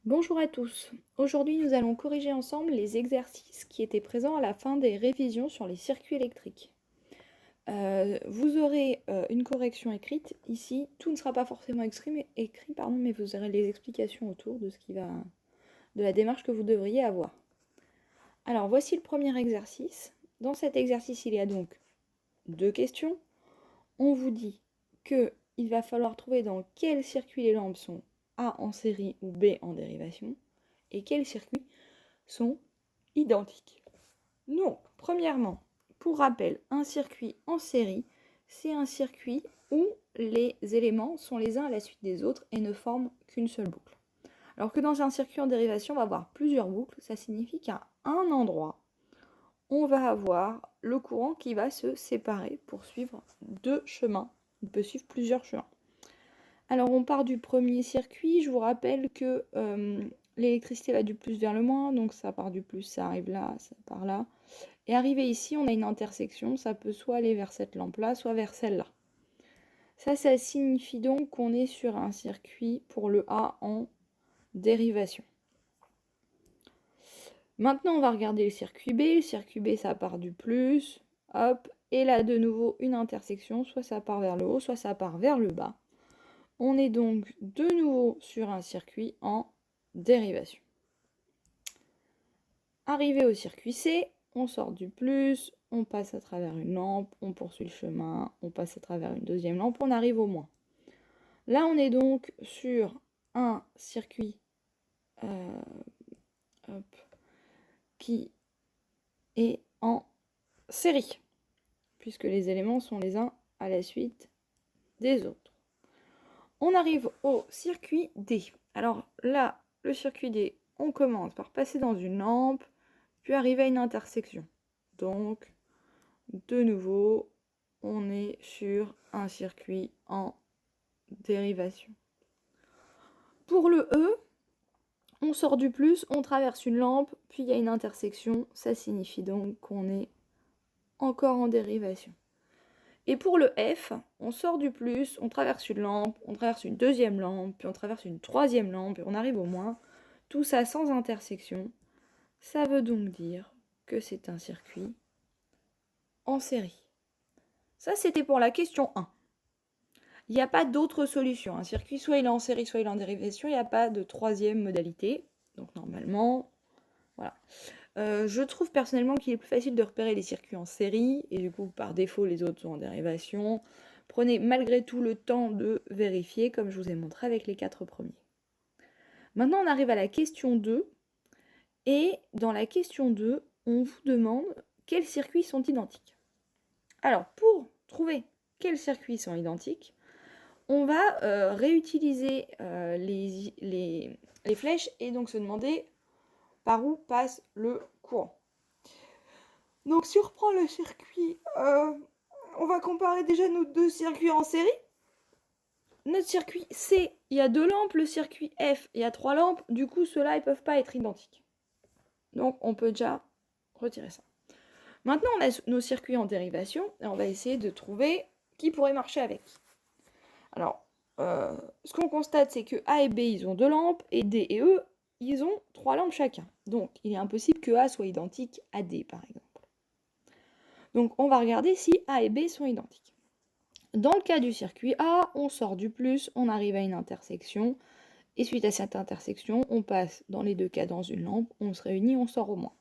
Bonjour à tous. Aujourd'hui, nous allons corriger ensemble les exercices qui étaient présents à la fin des révisions sur les circuits électriques. Vous aurez une correction écrite ici. Tout ne sera pas forcément écrit, mais vous aurez les explications autour de de la démarche que vous devriez avoir. Alors, voici le premier exercice. Dans cet exercice, il y a donc deux questions. On vous dit qu'il va falloir trouver dans quel circuit les lampes sont A en série ou B en dérivation et quels circuits sont identiques. Donc, premièrement, pour rappel, un circuit en série, c'est un circuit où les éléments sont les uns à la suite des autres et ne forment qu'une seule boucle. Alors que dans un circuit en dérivation, on va avoir plusieurs boucles, ça signifie qu'à un endroit, on va avoir le courant qui va se séparer pour suivre deux chemins. On peut suivre plusieurs chemins. Alors on part du premier circuit, je vous rappelle que l'électricité va du plus vers le moins, donc ça part du plus, ça arrive là, ça part là. Et arrivé ici, on a une intersection, ça peut soit aller vers cette lampe-là, soit vers celle-là. Ça signifie donc qu'on est sur un circuit pour le A en dérivation. Maintenant, on va regarder le circuit B. Le circuit B, ça part du plus, hop, et là, de nouveau, une intersection, soit ça part vers le haut, soit ça part vers le bas. On est donc de nouveau sur un circuit en dérivation. Arrivé au circuit C, on sort du plus, on passe à travers une lampe, on poursuit le chemin, on passe à travers une deuxième lampe, on arrive au moins. Là, on est donc sur un circuit qui est en série, puisque les éléments sont les uns à la suite des autres. On arrive au circuit D. Alors là, le circuit D, on commence par passer dans une lampe, puis arriver à une intersection. Donc, de nouveau, on est sur un circuit en dérivation. Pour le E, on sort du plus, on traverse une lampe, puis il y a une intersection. Ça signifie donc qu'on est encore en dérivation. Et pour le F, on sort du plus, on traverse une lampe, on traverse une deuxième lampe, puis on traverse une troisième lampe, et on arrive au moins. Tout ça sans intersection. Ça veut donc dire que c'est un circuit en série. Ça, c'était pour la question 1. Il n'y a pas d'autre solution. Un circuit, soit il est en série, soit il est en dérivation. Il n'y a pas de troisième modalité. Donc normalement, voilà. Je trouve personnellement qu'il est plus facile de repérer les circuits en série, et du coup, par défaut, les autres sont en dérivation. Prenez malgré tout le temps de vérifier, comme je vous ai montré avec les 4 premiers. Maintenant, on arrive à la question 2. Et dans la question 2, on vous demande quels circuits sont identiques. Alors, pour trouver quels circuits sont identiques, on va réutiliser les flèches et donc se demander par où passe le courant. Donc si on reprend le circuit, on va comparer déjà nos deux circuits en série. Notre circuit C, il y a 2 lampes, le circuit F, il y a 3 lampes, du coup ceux-là, ils ne peuvent pas être identiques. Donc on peut déjà retirer ça. Maintenant, on a nos circuits en dérivation, et on va essayer de trouver qui pourrait marcher avec. Alors, ce qu'on constate, c'est que A et B, ils ont 2 lampes, et D et E, ils ont 3 lampes chacun. Donc, il est impossible que A soit identique à D, par exemple. Donc, on va regarder si A et B sont identiques. Dans le cas du circuit A, on sort du plus, on arrive à une intersection, et suite à cette intersection, on passe dans les deux cas dans une lampe, on se réunit, on sort au moins.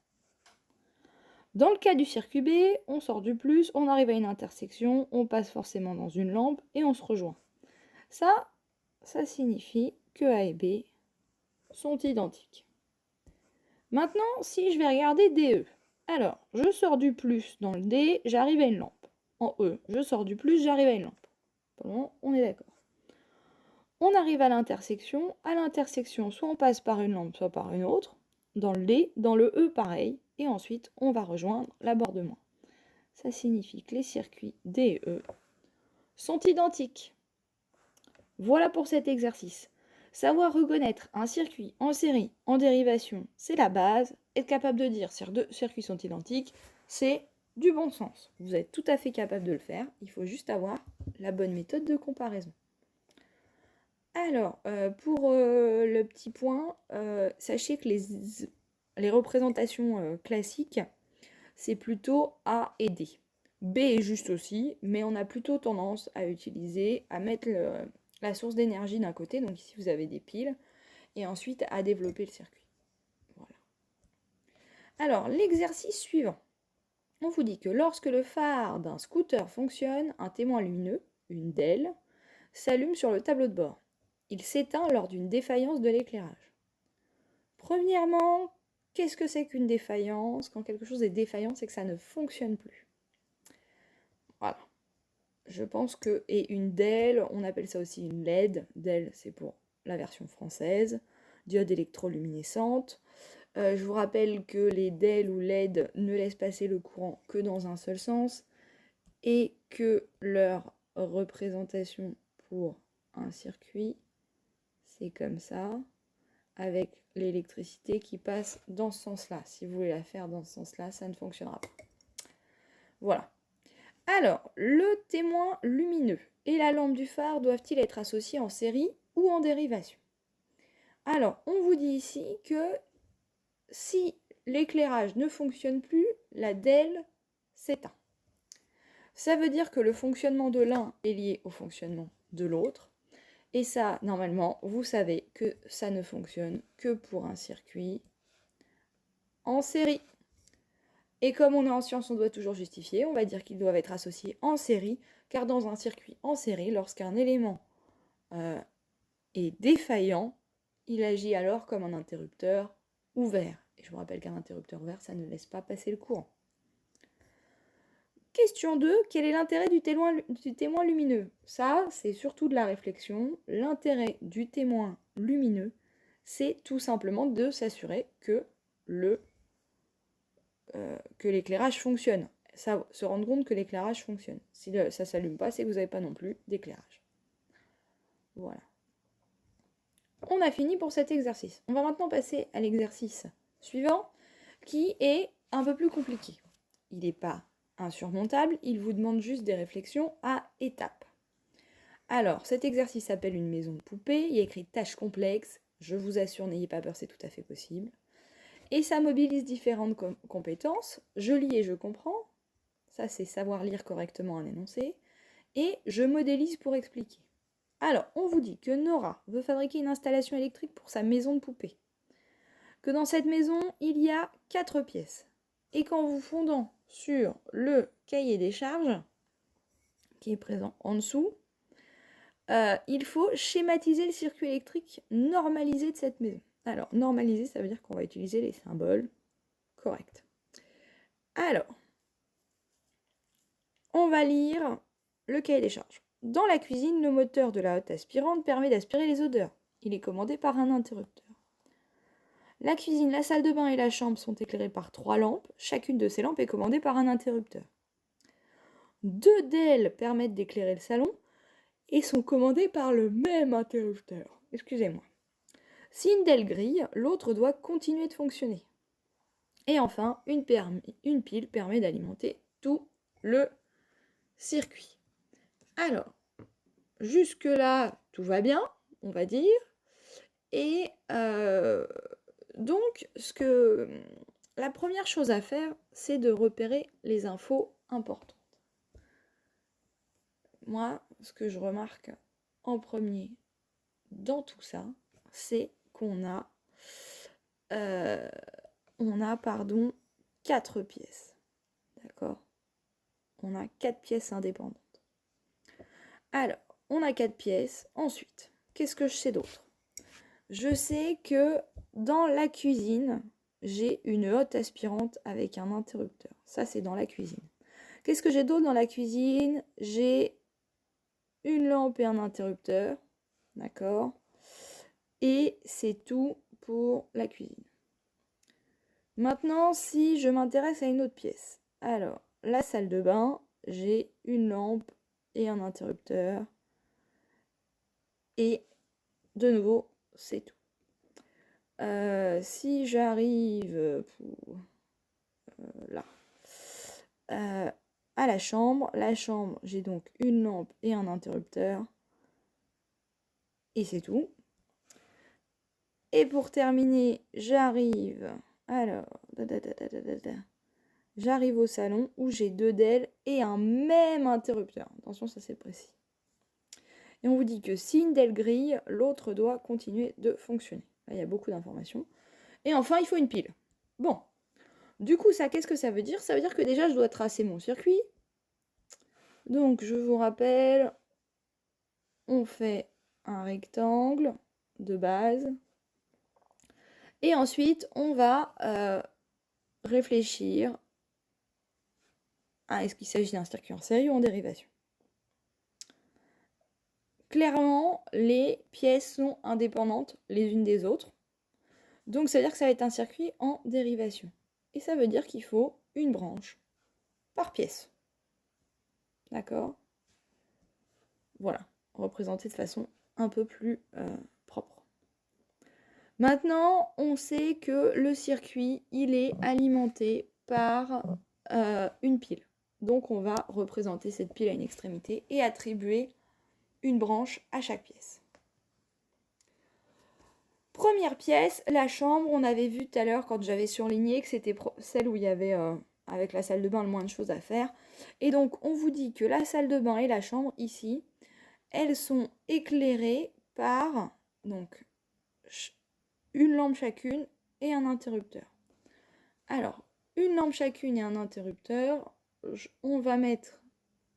Dans le cas du circuit B, on sort du plus, on arrive à une intersection, on passe forcément dans une lampe, et on se rejoint. Ça signifie que A et B sont identiques. Maintenant, si je vais regarder DE, alors je sors du plus dans le D, j'arrive à une lampe. En E, je sors du plus, j'arrive à une lampe. Bon, on est d'accord. On arrive à l'intersection, soit on passe par une lampe, soit par une autre. Dans le D, dans le E, pareil. Et ensuite, on va rejoindre l'abordement. Ça signifie que les circuits D et E sont identiques. Voilà pour cet exercice. Savoir reconnaître un circuit en série, en dérivation, c'est la base. Être capable de dire si deux circuits sont identiques, c'est du bon sens. Vous êtes tout à fait capable de le faire. Il faut juste avoir la bonne méthode de comparaison. Alors, pour le petit point, sachez que les représentations classiques, c'est plutôt A et D. B est juste aussi, mais on a plutôt tendance à utiliser, à mettre la source d'énergie d'un côté, donc ici vous avez des piles, et ensuite à développer le circuit. Voilà. Alors, l'exercice suivant. On vous dit que lorsque le phare d'un scooter fonctionne, un témoin lumineux, une DEL, s'allume sur le tableau de bord. Il s'éteint lors d'une défaillance de l'éclairage. Premièrement, qu'est-ce que c'est qu'une défaillance? Quand quelque chose est défaillant, c'est que ça ne fonctionne plus. Voilà. Je pense que... Et une DEL, on appelle ça aussi une LED. DEL, c'est pour la version française. Diode électroluminescente. Je vous rappelle que les DEL ou LED ne laissent passer le courant que dans un seul sens et que leur représentation pour un circuit, c'est comme ça, avec l'électricité qui passe dans ce sens-là. Si vous voulez la faire dans ce sens-là, ça ne fonctionnera pas. Voilà. Alors, le témoin lumineux et la lampe du phare doivent-ils être associés en série ou en dérivation? Alors, on vous dit ici que si l'éclairage ne fonctionne plus, la DEL s'éteint. Ça veut dire que le fonctionnement de l'un est lié au fonctionnement de l'autre. Et ça, normalement, vous savez que ça ne fonctionne que pour un circuit en série. Et comme on est en science, on doit toujours justifier, on va dire qu'ils doivent être associés en série, car dans un circuit en série, lorsqu'un élément est défaillant, il agit alors comme un interrupteur ouvert. Et je vous rappelle qu'un interrupteur ouvert, ça ne laisse pas passer le courant. Question 2, quel est l'intérêt du témoin lumineux? Ça, c'est surtout de la réflexion. L'intérêt du témoin lumineux, c'est tout simplement de s'assurer que l'éclairage fonctionne. Ça, se rendre compte que l'éclairage fonctionne. Si ça ne s'allume pas, c'est que vous n'avez pas non plus d'éclairage. Voilà. On a fini pour cet exercice. On va maintenant passer à l'exercice suivant, qui est un peu plus compliqué. Il n'est pas insurmontable, il vous demande juste des réflexions à étapes. Alors, cet exercice s'appelle une maison de poupée, il y a écrit tâches complexes, je vous assure, n'ayez pas peur, c'est tout à fait possible. Et ça mobilise différentes compétences, je lis et je comprends, ça c'est savoir lire correctement un énoncé, et je modélise pour expliquer. Alors, on vous dit que Nora veut fabriquer une installation électrique pour sa maison de poupée, que dans cette maison, il y a 4 pièces, et qu'en vous fondant sur le cahier des charges, qui est présent en dessous, il faut schématiser le circuit électrique normalisé de cette maison. Alors, normalisé, ça veut dire qu'on va utiliser les symboles corrects. Alors, on va lire le cahier des charges. Dans la cuisine, le moteur de la hotte aspirante permet d'aspirer les odeurs. Il est commandé par un interrupteur. La cuisine, la salle de bain et la chambre sont éclairées par 3 lampes. Chacune de ces lampes est commandée par un interrupteur. 2 d'elles permettent d'éclairer le salon et sont commandées par le même interrupteur. Excusez-moi. Si une d'elles grille, l'autre doit continuer de fonctionner. Et enfin, une pile permet d'alimenter tout le circuit. Alors, jusque-là, tout va bien, on va dire. Et donc, la première chose à faire, c'est de repérer les infos importantes. Moi, ce que je remarque en premier dans tout ça, c'est qu'on a, 4 pièces. D'accord? On a 4 pièces indépendantes. Alors, on a 4 pièces. Ensuite, qu'est-ce que je sais d'autre? Je sais que dans la cuisine, j'ai une hotte aspirante avec un interrupteur. Ça, c'est dans la cuisine. Qu'est-ce que j'ai d'autre dans la cuisine? J'ai une lampe et un interrupteur. D'accord? Et c'est tout pour la cuisine. Maintenant, si je m'intéresse à une autre pièce. Alors, la salle de bain, j'ai une lampe et un interrupteur. Et de nouveau, c'est tout. Si j'arrive là à la chambre, j'ai donc une lampe et un interrupteur. Et c'est tout. Et pour terminer, j'arrive... Alors... J'arrive au salon où j'ai 2 DEL et un même interrupteur. Attention, ça c'est précis. Et on vous dit que si une DEL grille, l'autre doit continuer de fonctionner. Là, il y a beaucoup d'informations. Et enfin, il faut une pile. Bon. Du coup, ça, qu'est-ce que ça veut dire? Ça veut dire que déjà, je dois tracer mon circuit. Donc, je vous rappelle, on fait un rectangle de base. Et ensuite, on va réfléchir à est-ce qu'il s'agit d'un circuit en série ou en dérivation. Clairement, les pièces sont indépendantes les unes des autres. Donc, ça veut dire que ça va être un circuit en dérivation. Et ça veut dire qu'il faut une branche par pièce. D'accord? Voilà, représenté de façon un peu plus propre. Maintenant, on sait que le circuit, il est alimenté par une pile. Donc, on va représenter cette pile à une extrémité et attribuer une branche à chaque pièce. Première pièce, la chambre. On avait vu tout à l'heure quand j'avais surligné que c'était celle où il y avait, avec la salle de bain, le moins de choses à faire. Et donc, on vous dit que la salle de bain et la chambre, ici, elles sont éclairées par donc, une lampe chacune et un interrupteur. Alors, une lampe chacune et un interrupteur, on va mettre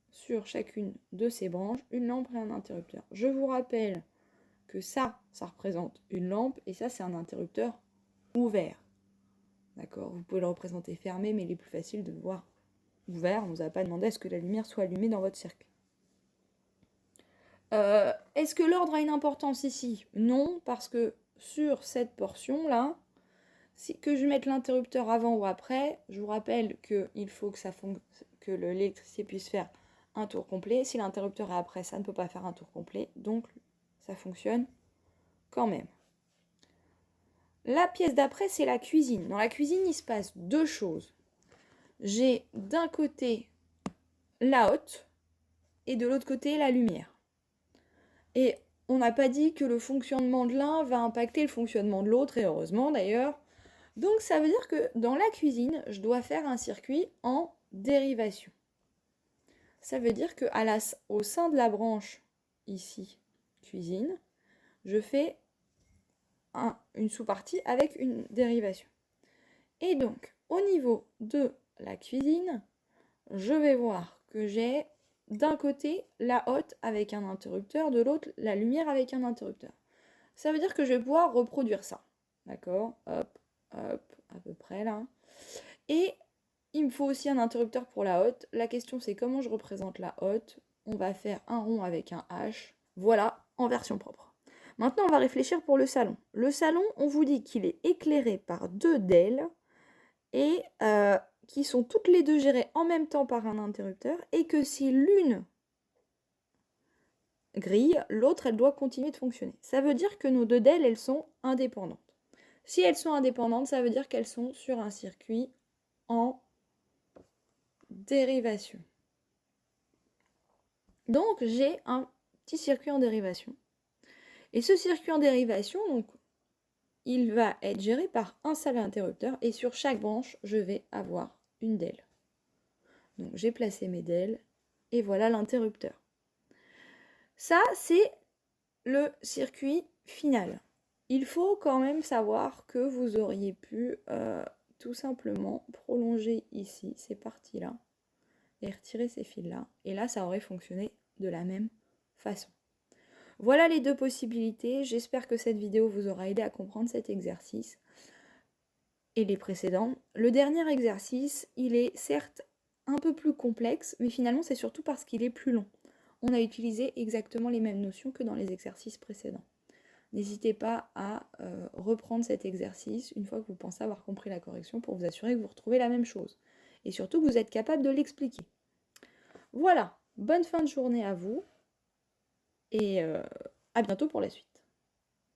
sur chacune de ces branches une lampe et un interrupteur. Je vous rappelle que ça représente une lampe et ça, c'est un interrupteur ouvert. D'accord? Vous pouvez le représenter fermé, mais il est plus facile de le voir ouvert. On ne vous a pas demandé à ce que la lumière soit allumée dans votre circuit. Est-ce que l'ordre a une importance ici? Non, parce que sur cette portion-là, que je mette l'interrupteur avant ou après, je vous rappelle qu'il faut que l'électricité puisse faire un tour complet. Si l'interrupteur est après, ça ne peut pas faire un tour complet, donc ça fonctionne quand même. La pièce d'après, c'est la cuisine. Dans la cuisine, il se passe 2 choses. J'ai d'un côté la hotte et de l'autre côté la lumière. Et on n'a pas dit que le fonctionnement de l'un va impacter le fonctionnement de l'autre, et heureusement d'ailleurs. Donc ça veut dire que dans la cuisine, je dois faire un circuit en dérivation. Ça veut dire qu'au sein de la branche, ici, cuisine, je fais une sous-partie avec une dérivation. Et donc, au niveau de la cuisine, je vais voir que j'ai d'un côté la hotte avec un interrupteur, de l'autre la lumière avec un interrupteur. Ça veut dire que je vais pouvoir reproduire ça. D'accord? Hop, hop, à peu près là. Et il me faut aussi un interrupteur pour la hotte. La question c'est comment je représente la hotte. On va faire un rond avec un H. Voilà, en version propre. Maintenant, on va réfléchir pour le salon. Le salon, on vous dit qu'il est éclairé par 2 DEL et qui sont toutes les deux gérées en même temps par un interrupteur et que si l'une grille, l'autre, elle doit continuer de fonctionner. Ça veut dire que nos 2 DEL, elles sont indépendantes. Si elles sont indépendantes, ça veut dire qu'elles sont sur un circuit en dérivation. Donc, j'ai un petit circuit en dérivation. Et ce circuit en dérivation, donc, il va être géré par un seul interrupteur et sur chaque branche, je vais avoir une DEL. Donc, j'ai placé mes DEL et voilà l'interrupteur. Ça, c'est le circuit final. Il faut quand même savoir que vous auriez pu tout simplement prolonger ici ces parties-là et retirer ces fils-là. Et là, ça aurait fonctionné de la même façon. Voilà les 2 possibilités. J'espère que cette vidéo vous aura aidé à comprendre cet exercice et les précédents. Le dernier exercice, il est certes un peu plus complexe, mais finalement, c'est surtout parce qu'il est plus long. On a utilisé exactement les mêmes notions que dans les exercices précédents. N'hésitez pas à reprendre cet exercice une fois que vous pensez avoir compris la correction pour vous assurer que vous retrouvez la même chose. Et surtout que vous êtes capable de l'expliquer. Voilà, bonne fin de journée à vous et à bientôt pour la suite.